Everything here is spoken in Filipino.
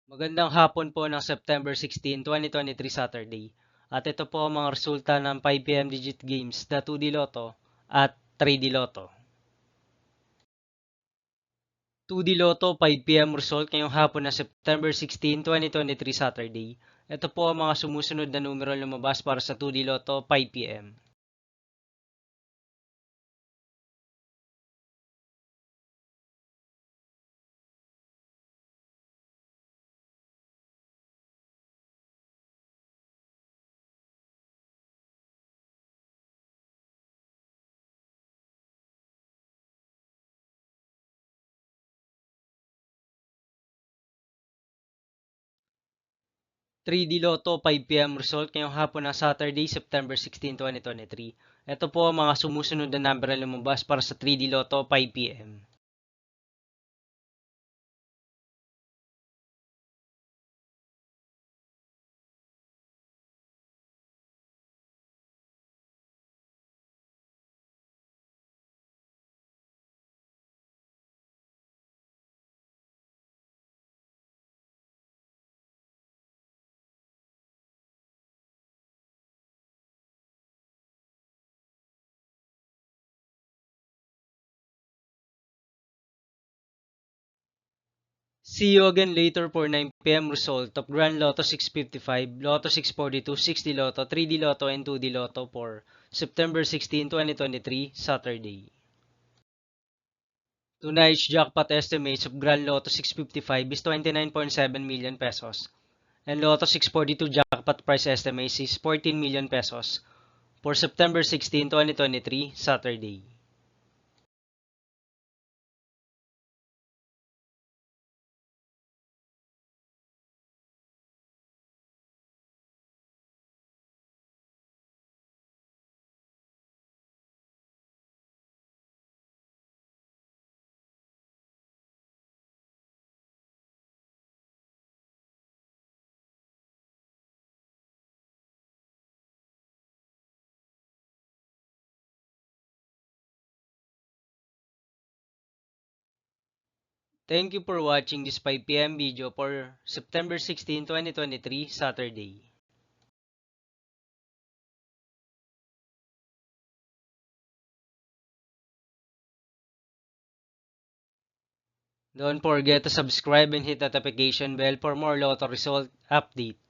Magandang hapon po ng September 16, 2023 Saturday. At ito po ang mga resulta ng 5pm digit games na 2D Lotto at 3D Lotto. 2D Lotto 5pm result ngayong hapon ng September 16, 2023 Saturday. Ito po ang mga sumusunod na numero lumabas para sa 2D Lotto 5pm. 3D Lotto 5pm result ngayong hapon ng Saturday, September 16, 2023. Ito po ang mga sumusunod na number na lumabas para sa 3D Lotto 5pm. 'See you again later for 9pm result of Grand Lotto 655, Lotto 642, 6D Lotto, 3D Lotto, and 2D Lotto for September 16, 2023, Saturday. Tonight's jackpot estimates of Grand Lotto 655 is 29.7 million pesos, and Lotto 642 jackpot price estimates is 14 million pesos for September 16, 2023, Saturday. Thank you for watching this 5pm video for September 16, 2023, Saturday. Don't forget to subscribe and hit the notification bell for more Lotto result update.